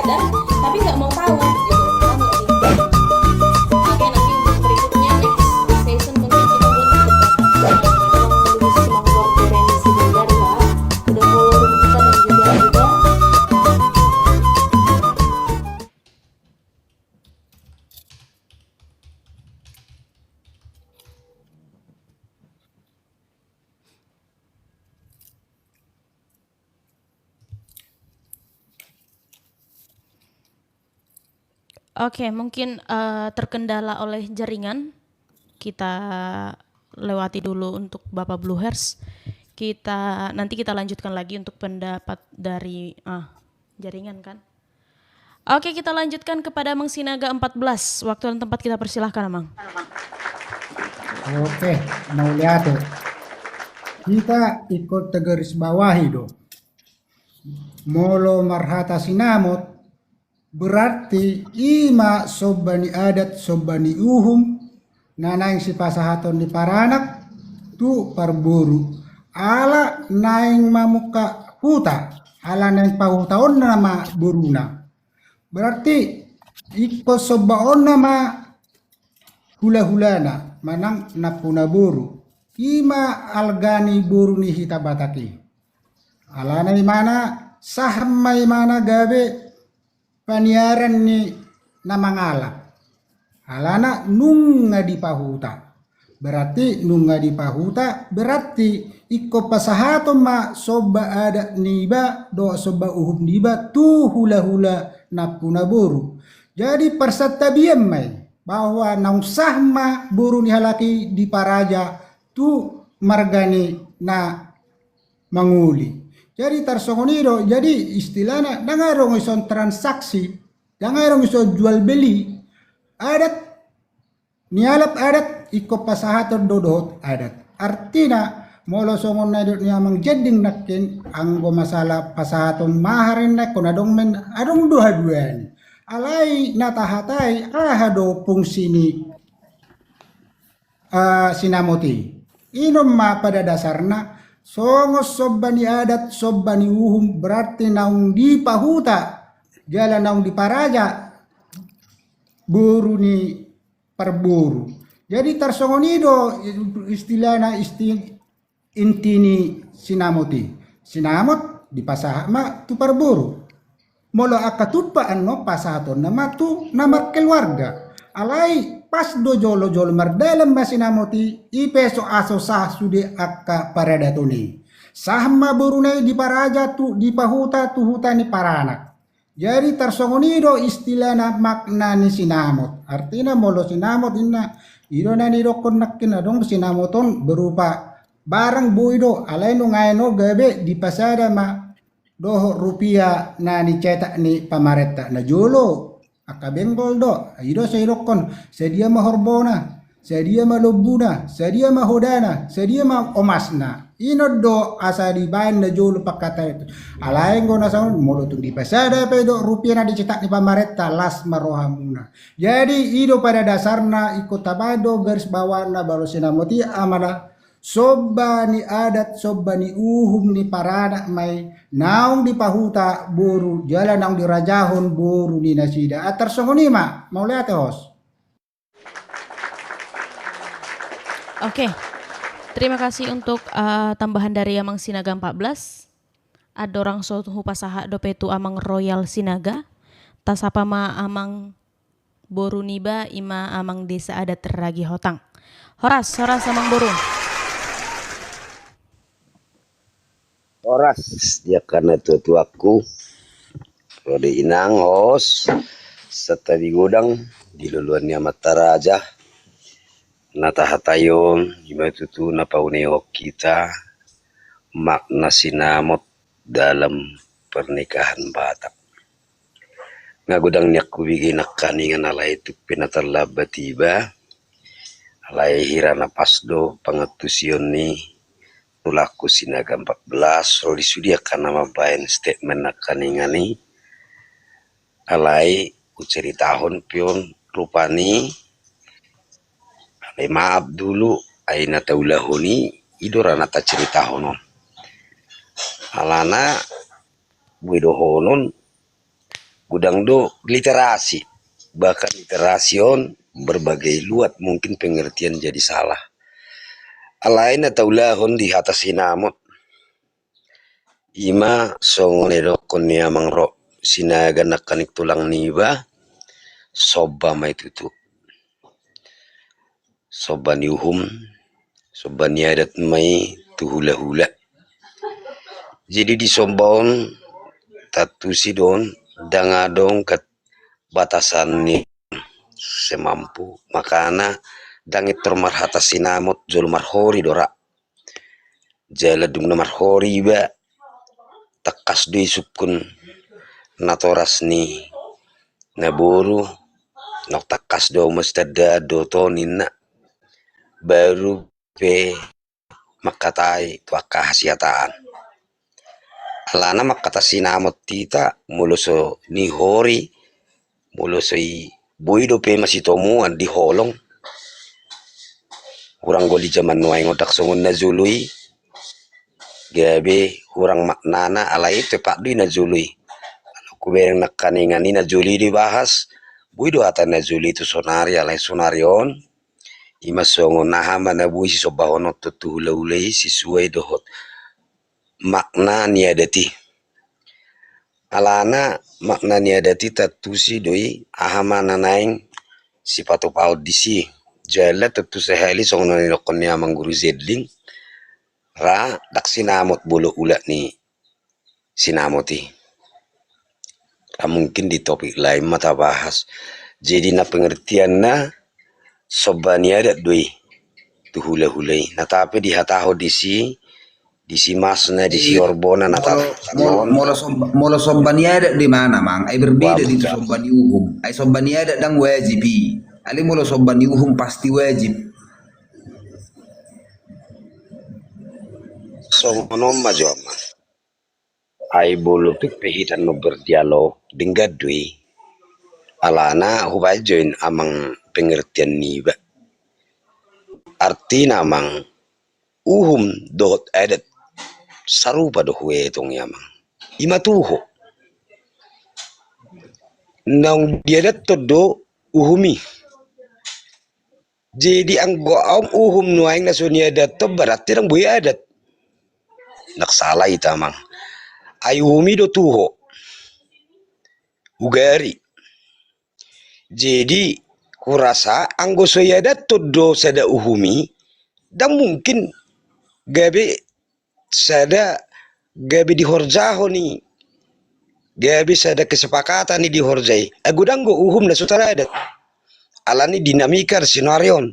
sadar tapi nggak mau tahu gitu. Paham nggak sih? Oke, nanti untuk berikutnya next session mungkin kita buat lebih semangat koreksi belajar ya. Udah follow kita dan juga Oke, mungkin terkendala oleh jaringan. Kita lewati dulu untuk Bapak Blue Hairs. Nanti kita lanjutkan lagi untuk pendapat dari jaringan kan. Oke, kita lanjutkan kepada Mang Sinaga 14. Waktu dan tempat kita persilahkan, Mang. Oke, mau lihat tuh. Kita ikut tegaris bawahi do. Molo marhata sinamot berarti ima sobani adat sobani uhum nanaing si pasahaton di paranak tu parburu ala naing mamuka huta ala naing pahutaon nama buruna berarti iko sobaon nama hula-hulana manang napuna buru ima algani buru ni hitabataki ala naing mana saham may mana gabe paniaran ni namangalap alana nunga di pahuta berarti nunga di pahuta berarti iko pasahato ma soba ada niba do soba uhum niba tu hula-hula napuna buru jadi persatabian may bahwa naung sahma buru ni halaki di paraja tu margani na manguli. Jadi tarsongonido, jadi istilahnya dangarong ison transaksi, dangarong ison jual beli, adat, nialap adat, iko pasahaton dodot adat. Artinya, molo songon na idot niya mang jeding nakin, anggo masalah pasahaton maharin na kunadong men, adong duha-duhan. Alay natahatay, ahado fungsi ni sinamoti. Inom ma pada dasarnya, songos sobani adat sobani uhum berarti naung di pahuta jalan naung di paraja buru ni perburu jadi tarsongonido istilahna intini sinamoti sinamot di pasahama tu perburu molo akatupaan no pasahaton nama tu nama keluarga alai pas do jolo mardalam masinamoti ipeso aso sah sude akka paradatoni sahma burunai di paraja tu di pahuta tu huta ni paranak jadi tarsongonido istilahna makna ni sinamot artinya molo sinamot inna ido na ni dokon nakin adong sinamoton berupa barang buido alai no ngaino gabe di pasada ma doho rupiah na ni cetak ni pamareta na jolo akabengkol do ido sairokon sedia mahorbona sedia malobuna sedia mahodana sedia ma omasna ino do asa di bain na jolo pakata itu alaeng go nasaon molo tung di pasada pedo rupiah na dicetak ni pamareta las marohamuna jadi ido pada dasarna ikut tabado garis bawah na balo sinamoti amala soba ni adat soba ni uhum ni parada may naung di pahuta buru jalan naung di rajahon buru ni nasida atar songonima mau lihat hos. Oke. Terima kasih untuk tambahan dari Amang Sinaga 14. Ada orang sotuhu pasaha dopetu Amang Royal Sinaga. Tasapa ma Amang Boru Niba ima Amang Desa Adat Ragi Hotang. Horas Amang Boru. Oras dia karena tutu aku Rode Inang hos serta di gudang di luluannya Mataraja natahatayon gimana tutu napauneo kita makna sinamot dalam pernikahan Batak ngagudang niya kubigin kaningan alay itu pinatalaba tiba alay hirana pasdo pangetusyon ni tulaku Sinaga 14 roli sudia karena mabain statement na kaningani alay uceritahon pion rupani alay maaf dulu ay nataulahoni idora nata ceritahonon alana buidohonon gudang do literasi, bahkan literasion berbagai luat mungkin pengertian jadi salah. Alain atau lahon di atas sinamot ima songonero konia mangro sinaga nakanik tulang niba soba mai tutu soba niuhum soba niadat mai tuhula-hula. Jadi di sombaon tatu sidon dangadong kat batasan ni semampu makana dangit termar hata sinamot jol marhori dora jala dung na marhori ba takas dui sukun natoras ni naboru nok takas do mustada do tonin na baru pe makatai tua kahasiataan alana makata sinamot tita muluso ni hori muluso i buido pe masitomuan di holong kurang goli zaman nuai ngodak songon na zului gabe kurang maknana alai tepak di na zului kubereng nakaningan ni na zuli dibahas buido ata na zuli itu sonari alai sonarion ima songon nahama na bui si sobahono tutu hula-hulai sisuai dohot makna niadati alana makna niadati tatusi doi ahama nanaing sipatu paud disi jala tatu sehali songon nilokon ni amang guru zedling ra dak sinamot bulu ula ni sinamoti mungkin di topik lain mata bahas jadi na pengertian na sobania ada doi tu hula-hulai nah tapi di hataho disi masna disi orbona natal molo sobbania ada di mana mang ai berbeda di sobbani uhum ai sobbania ada dang wajibi ali molo sobbani uhum pasti wajib sono majoma ai bolu pik pehitan no berdialog dengan dui alana hubajoin amang pengertian ni ba arti namang uhum dot adat sarupa do huetong yamang imatuho nang diadat todo uhumi jadi ang goam uhum nuaing na sunia adat to berarti nang buaya adat naksalah itamang ayumi do tuho ugari jadi kurasa anggo soyada todo sada uhumi dan mungkin gabe sada gabe di horjaho ni gabe sada kesepakatan ni di horjai agudanggo uhum na sutara adat alani dinamika sinarion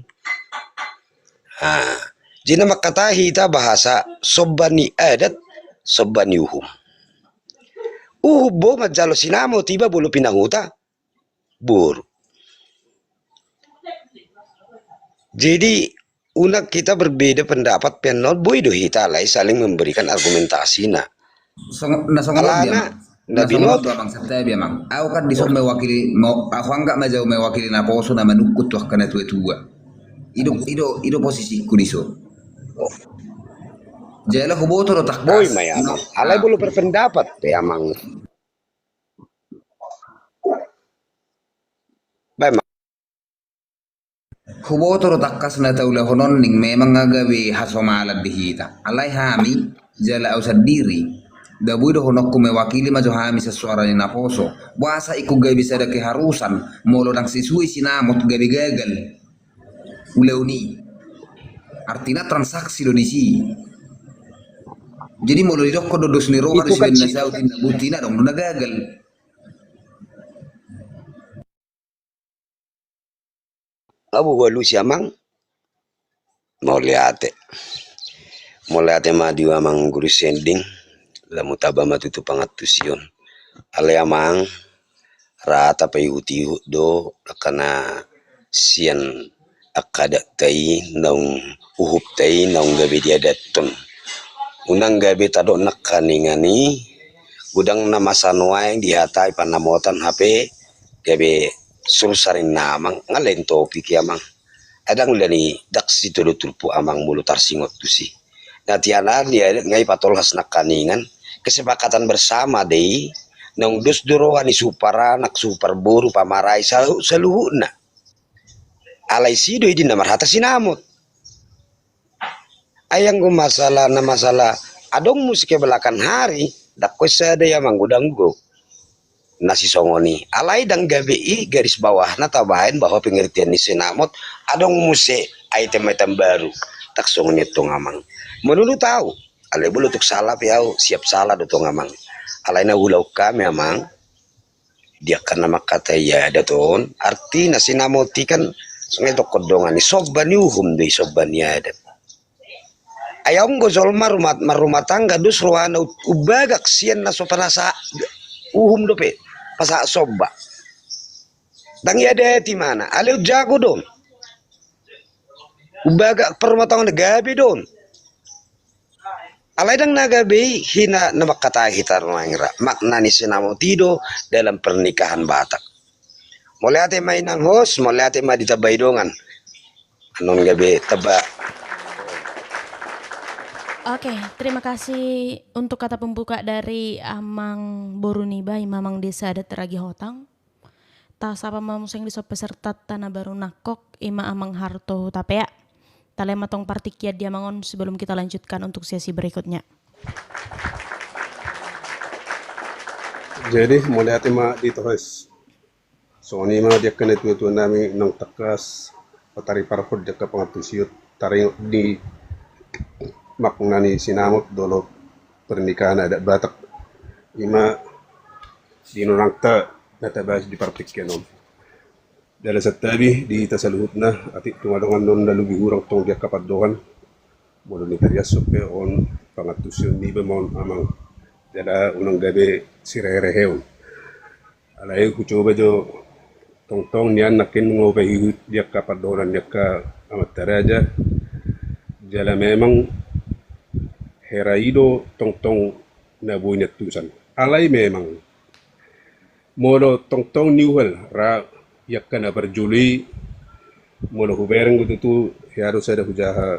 jina makatahi ita bahasa sobbani adat sobbani uhum bo majalo sinamo tiba bulu pinanguta buru jadi unak kita berbeda pendapat penol boy do hita lai saling memberikan argumentasi na alana nabinot bang sabta biya mang aku kan di mewakili mau aku enggak majau mewakili na poso na manukut tuh kana tua ido posisi kudiso jela huboto tak boy mayama alai bulu berpendapat pe amang huboto takkas na taula honon ning memang ngagawi hasomalat dihita alai hami jala au sadiri dabu do honok ku mewakili majo hami sesuara ni naposo buasa iku gabi sada keharusan molo dang sisui sinamot gabi gagal uleuni artinya transaksi do disi jadi molo didokko do dos ni roha do sibena saudi na butina dong na gagal abu walu siamang mau liate madi amang guru sending la mutaba matutu pangatusion ale amang rata pay uti do kana sian akada tai nong uhup tai nong gabi dia daton unang gabi tado nakaningani gudang nama sanwai dihatai panamotan HP gabi sursarin namang ngalen topik yamang adang lani daksi tulutulpu amang mulutar singot tusi natiana dia ngai patolhas nakaningan kesepakatan bersama dei nang dus durohan ni suparanak super boru pamarai saluhuna alai sido idin na marhata sinamot ayang go masalah adong musik ke belakang hari dakko sada ya manggudang go nasi songoni alai dang gabi garis bawah na tabahin bahwa pengertian ni sinamot adong musik item-item baru tak songoni to ngamang menurut tahu alai bulu tuk salah piau siap salah do to ngamang alai na ulau kami amang dia karena makata ya daton arti na sinamoti kan sungai to kodongan ni sobban uhum dei sobban ya ada ayam gozol marumah tangga dus ruana ubagak sian na sopanasa uhum dope pasa sobba dang ya ada di mana aleu jago don ubagak perumah tangga gabi don alai dang nagabe hina na makata hitar mangira makna ni sinamoti dalam pernikahan Batak mulai ate mainang host mulai ate ma ditabay dongan anon gabe taba. Oke, terima kasih untuk kata pembuka dari Amang Boruniba, Mamang Desa Adat Ragi Hotang. Tasapa mamuseng di peserta Tanah Baru Nakok, Ima Amang Harto Tapea. Talema tong partikia dia mangon sebelum kita lanjutkan untuk sesi berikutnya. Jadi mulai ati ma dito guys. So ni ma dia kena tu nami nang takas patari parpod dia ka pangatusiot taring di makna ni sinamot dolo pernikahan ada Batak ima di nurang ta natabas di partikyan nom. Dala sa tabi di tasaluhut na ati tumadongan non nalugi hurang tong dia kapadokan bolo ni Karias sope on pangatusyon ni bemon amang dala unang gabi sirereheon alay ko coba jo tong niyan nakin ngobe hihut dia kapadokan dia ka amat taraja jala memang heraido tong na bunyat tusan alay memang modo tong niwal ra yakka na berjuli modo hubereng gitu harus ada hujaha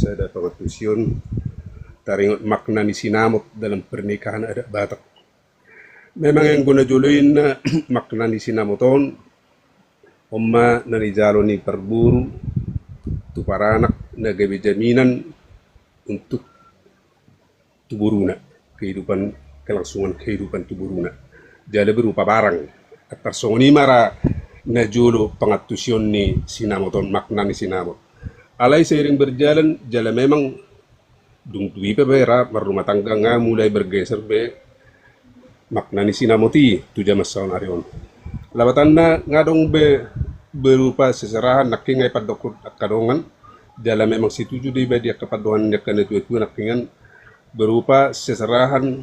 ada pengatusyon taringot makna ni sinamot dalam pernikahan ada Batak memang yang guna juluin na makna ni sinamoton omma na nijalo ni perburu tu paranak na gabi jaminan untuk tuburuna kehidupan kelangsungan kehidupan tuburuna jala berupa barang atar songoni mara na jolo pengatusyon ni sinamoton makna ni sinamot alay seiring berjalan jala memang dung tuwi pe bera marumah tangga nga mulai bergeser be makna ni sinamoti tuja masaon arion labatan na nga dong be berupa seserahan naking ay padokod at kadongan jala memang situju di ba dia kapadohan niya kanetu nakingan berupa seserahan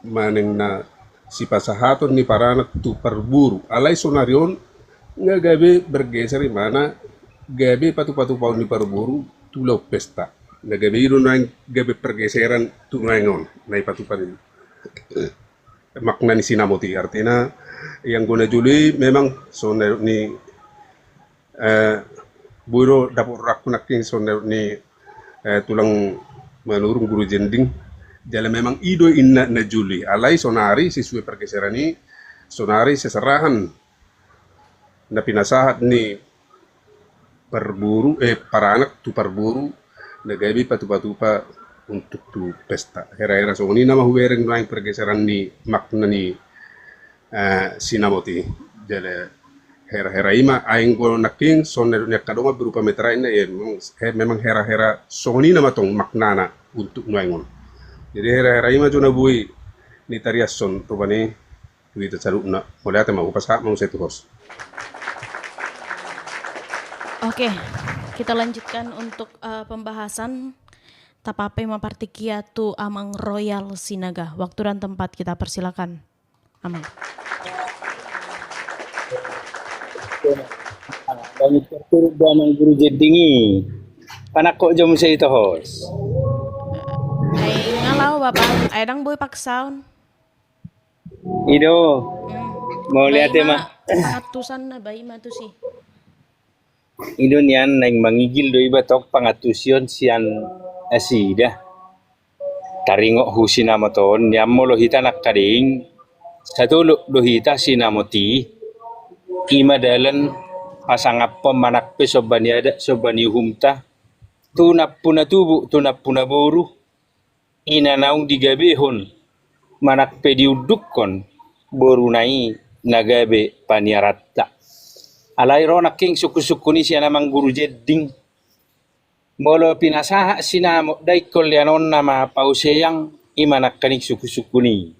maneng na si pasahaton ni paranak tu perburu alay sonarion nga gabi bergeser mana gabi patu-patu paun ni perburu tulau pesta na gabi iro na gabi pergeseran tu ngayon na ipatupan makna ni sinamoti artinya yang guna juli memang soner ni buro dapur rakunaking soner ni tulang manurung guru jending jala memang ido inna na juli alay sonari siswe pergeseran ni sonari seserahan na pinasahat ni perburu paranak tu perburu na gabi patu-patupa untuk tu pesta hera-hera so ini nama huwereng doang pergeseran ni makna ni sinamoti jala hera-hera ima aing ko naking soner nya kadonga berupa metra ina memang hera-hera so ini nama tong maknana untuk nuangon jadi hera-hera ima jona bui ni tariason rupane duita saluna mulai ate mau pas mau setu hos. Oke, kita lanjutkan untuk pembahasan Tapape Mapartikia tu Amang Royal Sinaga. Waktu dan tempat kita persilakan, Amang. Kami terturut Amang Guru Jedingi. Panak kok jom saya itu host. Ngalau Bapak, ayang boy paksaun. Ido, mau lihat ya mak. Pangatusan na bayi matu sih. Ido niyan nang mangigil do iba tok pangatusyon sian asida. Taringok husina maton nyam molo hita nak kading Satulog dohita sinamoti ima dalan pasangap pemanakpe sobani humta tunap puna tubu tunap puna boru inanaung digabehon manakpe diudukon boru nai nagabe paniaratta alay ronak king suku-suku ni siya namang guru jedding molo pinasaha sinamo daikol yanon nama pauseyang imanak kanik suku-suku ni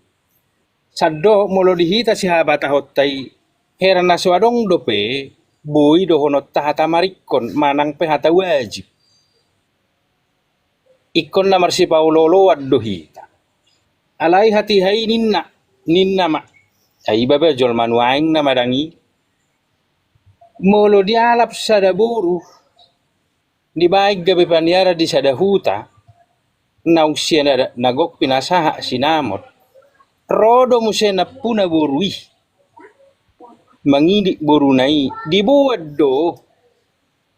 saddo molo dihita si habata hottay heran na swadong dope boy dohonot tahata marikon manang pehata wajib ikon na marsi paulolo dohita alay hati hay ninna ma ay baba jol manuaing na madangi molo dialap sa daburu di baik gabi paniara di sadahuta naung siya na nagok pinasaha sinamot rodo mo siya na puna borui mangidik borunai dibuat do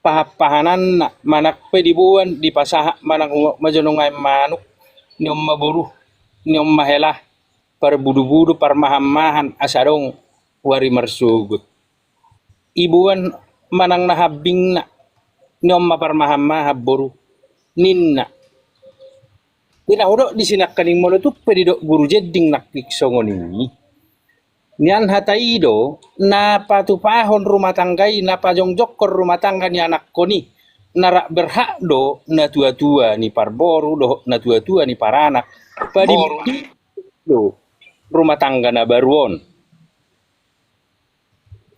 pahapahanan na manakpe dibuan dipasaha manang majonongay manuk niyong maboru niyong mahelah par budu-budu par mahamahan asarong wari marsugot ibuan manang nahabing na niyong maparmahamahab boru ninna tinaudo di sinakaning molotup pwede do guru jedding nakiksongon ini niyan hataido napatupahon rumah tanggay napajongjokor rumah tangga ni anak ko ni narak berhak do na tua-tua ni parboru do na tua-tua ni paranak padi do rumah tangga na baruon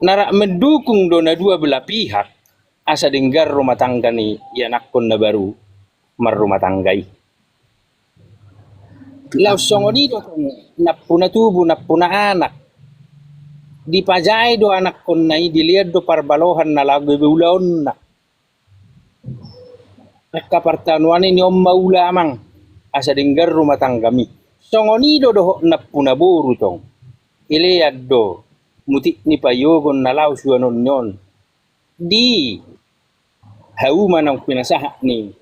narak mendukung do na dua belah pihak asa denggar rumah tangga ni anak kon na baru mar rumah tanggay law songonido napuna tubo napuna anak dipajay do anak kon na diliad do parbalohan na lago beulaon na nakapartanuan ni om maulamang asa denggar rumah tangga mi songonido do napuna boru tong iliad do mutik ni payogon na law suanon nyon di hauman ang pinasaha ni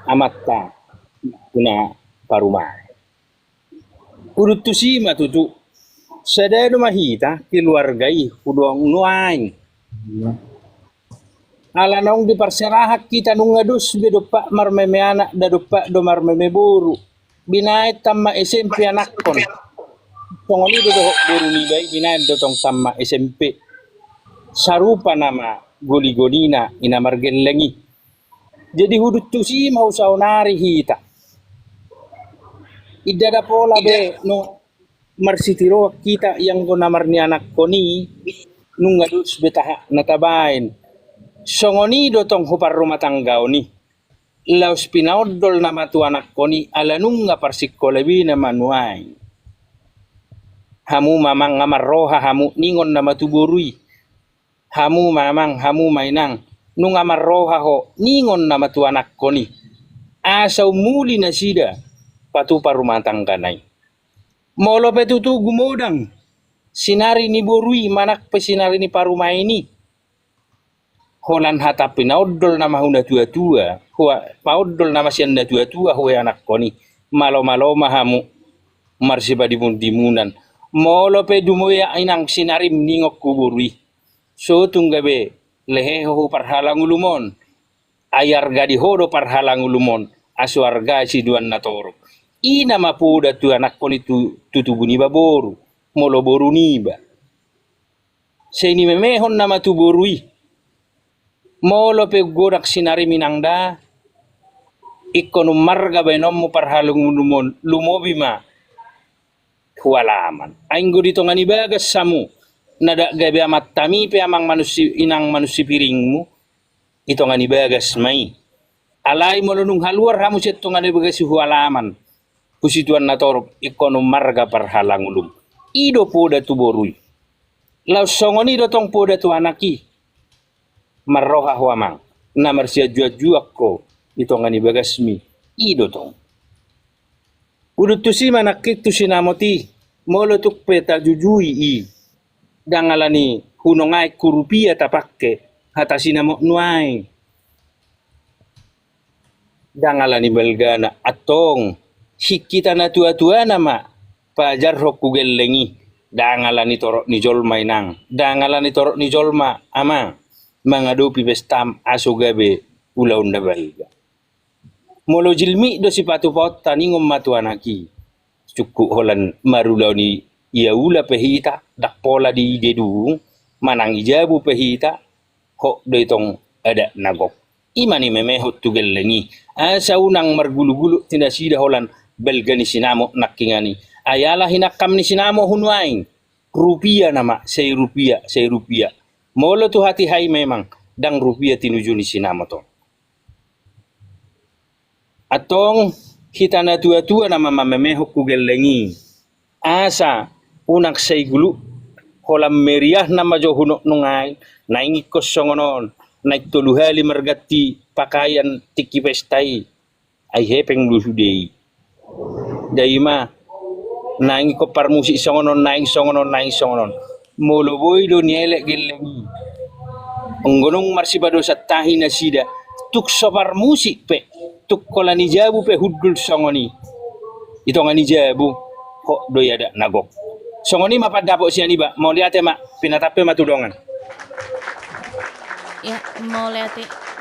amatta kuna parumay urut tu si matutu sadado mahita keluargai kuduang nuaing ala naung di parserahat kita nung ngadus bedopa marmeme anak dadopa do marmeme boru binait tamma SMP anak kon tongoni do boru ni bay binait do tong tamma SMP sarupa nama goli-golina ina margelengi jadi hudut tu si mau saunari hita idada pola be no marsitiro kita yang ko namar ni anak ko ni nung ngadus betaha natabain songoni do tong hupar rumah tangga ni laus pinaodol nama tu anak ko ni ala nung nga parsiko lebi na manuay hamu mamang ngamarroha hamu ningon nama tuburui hamu mamang hamu mainang nung amarroha ho ningon nama tu anak ko ni asaw muli na sida patu rumah tangga nai molo petutu gumodang sinari ni borui manak pe sinari ni parumah ini holan hata pinaodol nama hunda tua-tua huwa paodol nama sianda tua-tua huwa anak ko ni malo-malo mahamu marsiba dimunan molo pe dumoya inang sinarim ningok kuburui so tunggabe leheho parhalang ulumon ayar gadi hodo parhalang ulumon aswarga si duan natoro ina mapuda tu anak ko ni tutubuni baboru molo boru niba seni memehon nama tu borui molo pe gorak sinari minangda ikonu marga benom mo parhalung ulumon lumobi ma hualaman ainggo dito ngani bagas samu nada gabe amat tami pe amang inang manusi piringmu ito ngani bagas mai alai molonung haluar hamu setto ngani bagas hualaman pusituan natorop ikono marga parhalang ulum ido poda tu borui law songoni do tong poda tu anaki marroha huamang na marsia juak ko ito ngani bagasmi ido tong udut tu si manakik tu sinamoti molo tuk peta jujui i dangalani hunongai kurupia tapakke hata sinamo nuai dangalani belgana atong hikita na tua-tua nama pajar hoku gelengi dangalan ni torok ni jolma inang, dangalan ni torok ni jolma ama mengadupi bestam aso gabe ulaun dabalga. Molo jilmi do sipatu pot tani ngomatu anaki. Cukup holan marulau ni ia ula pehita dak pola di dedu manang ijabu pehita hok do itong ada nagok. Imani memehot tugel lengi. Asa unang margulu-gulu tinda sida holan belga ni sinamo nakingani. Ayalah hinakam ni sinamo hunwaing. Rupiah nama, sei rupiah. Molo tu hati hai memang dang rupiah tinuju ni sinamo to. Atong kita na tua-tua nama mamemehok kugel lengi. Asa unak sei gulu holam meriah nama jo hunok nungai naingi kosongonon naik toluhali mergati pakaian tiki pestai ai hepeng dusudei daima naingi kopar musik songonon naing songonon molo boy do nielek gelengi nggonong marsibado satahi nasida tuk sopar musik pe tuk kolani jabu pe hudul songoni itu ngani jabu kok do ada nagok songoni mapadapok siani ba mau lihat ya mak pinatape matudongan. Ya, mau lihat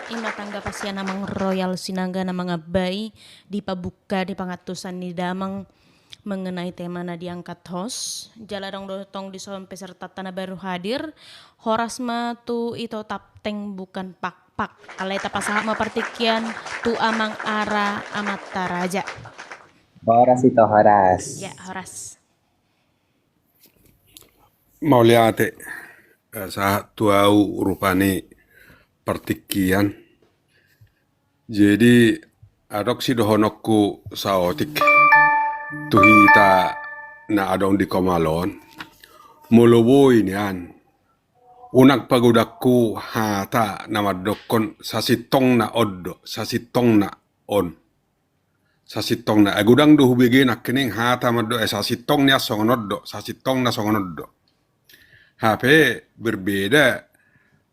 ima tangga pasian namang Royal Sinangga namang Abai di pabuka di pangatusan di damang mengenai tema na diangkat host jaladong dotong di soal peserta tanah baru hadir horasma tu itu tapteng bukan pak alai tapasahama partikian tu amang ara amata raja. Horas itu Horas. Ya, Horas. Mau lihat saat tuau rupani partikian. Jadi adok si dohonokku saotik tuhita na adong di komalon muluboy niyan unak pagudakku hata na madokon sasitong na oddo sasitong na on sasitong na agudang duhubigin akining hata maddo sasitong niya songonoddo sasitong na songonoddo hape berbeda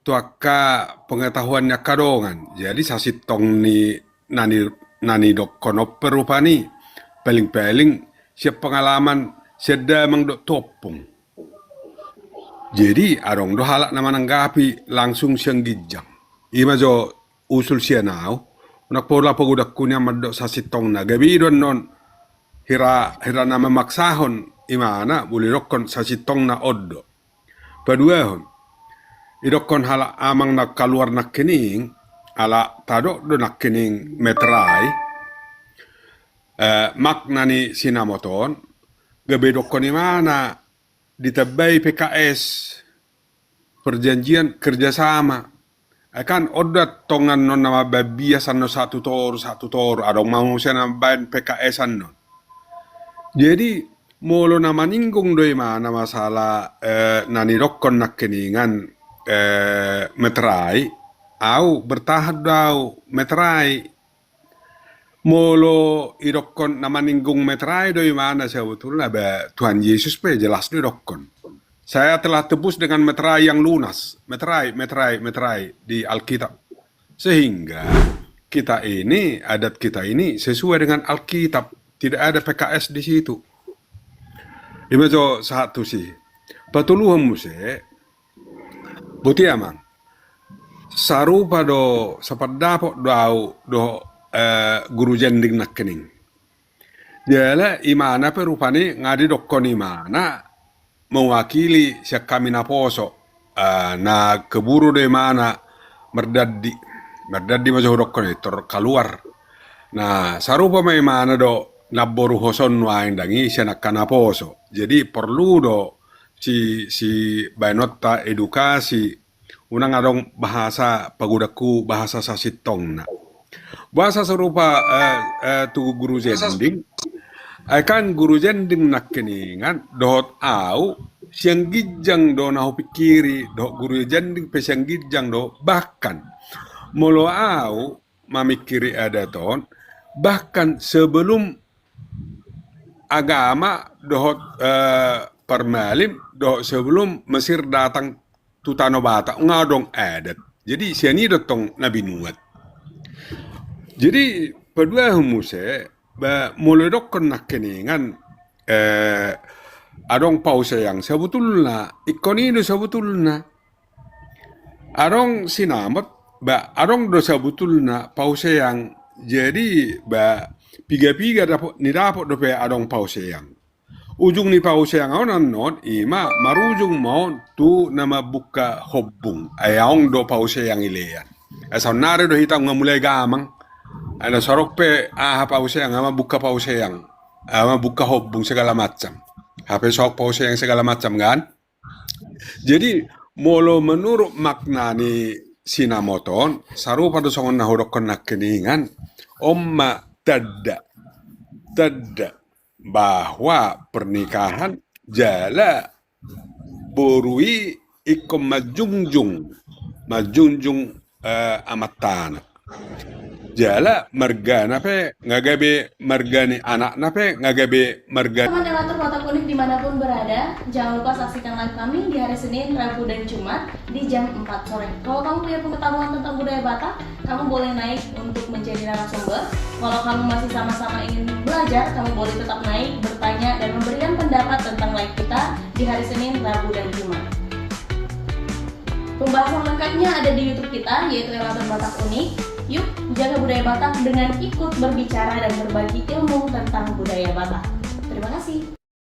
tuaka pengetahuannya kadongan. Jadi sasitong ni nani dokono perupani paling siap pengalaman sedang dok topong. Jadi arong do halak nama nanggapi langsung siang gijang. Ima jo usul sianau unak pola pagudak kunya madok sasitong na gabi don non hira nama maksahon imana boleh dokon sasitong na oddo. Paduahon idokon hala amang nak kaluar nak kening ala tadok do nak kening metrai mak nani sinamoton gabe dokon imana ditabai PKS perjanjian kerjasama akan odat tongan non nama babiasan no satu tor adong mau siya bain PKS an non jadi molo nama ninggung do imana masalah nani dokon nak keningan metrai au bertahan dau metrai molo idokon nama ninggung metrai doi mana sebetulnya Tuhan Yesus pe jelas do idokon saya telah tebus dengan metrai yang lunas metrai di Alkitab sehingga kita ini adat kita ini sesuai dengan Alkitab tidak ada PKS di situ ini satu sih patuluhan muse Buti amang sarupa do sapadapok do guru jending nak kening. Jala imana perupani ngadi dokon imana mewakili siak kami naposo na keburu do imana merdadi masuk dokon itu keluar. Nah sarupa imana do naboru hoson wain dangi siak kanaposo. Jadi perlu do si bainota edukasi unang adong bahasa pagudaku bahasa sasitong na bahasa serupa tu guru jending akan guru jending nak keningan dot au siang gijang do nahu pikiri do guru jending pe siang gijang do bahkan molo au mamikiri ada ton bahkan sebelum agama dohot permalim do sebelum Mesir datang tutano bata ngadong adat jadi siani dotong nabi nuat jadi kedua humuse ba mulai dokon nak keningan adong pausayang sebetulnya ikon itu sebetulnya adong sinamot ba adong do sebetulnya pausayang jadi ba piga-piga dapot do pe adong pausayang ujung ni pausayang awan not ima marujung mau tu nama buka hobbung ayang do pausayang ileyan asal nare do hitang ngamulai gamang ana sorok pe pausayang ama buka pausayang ama buka hobbung segala macam HP sok pausayang segala macam kan jadi molo menurut makna ni sinamoton saru pada songon nahurokon nak keningan omma tada bahwa pernikahan jala borui ikom majunjung amat tanah jala marga nape ngagabe margani anak nape ngagabe marga. Teman relator Watak Unik dimanapun berada, jangan lupa saksikan live kami di hari Senin, Rabu, dan Jumat di jam 4 sore. Kalau kamu punya pengetahuan tentang budaya Batak, kamu boleh naik untuk menjadi narasumber. Kalau kamu masih sama-sama ingin belajar, kamu boleh tetap naik, bertanya, dan memberikan pendapat tentang live kita di hari Senin, Rabu, dan Jumat. Pembahasan lengkapnya ada di YouTube kita, yaitu Relator Batak Unik. Yuk, jaga budaya Batak dengan ikut berbicara dan berbagi ilmu tentang budaya Batak. Terima kasih.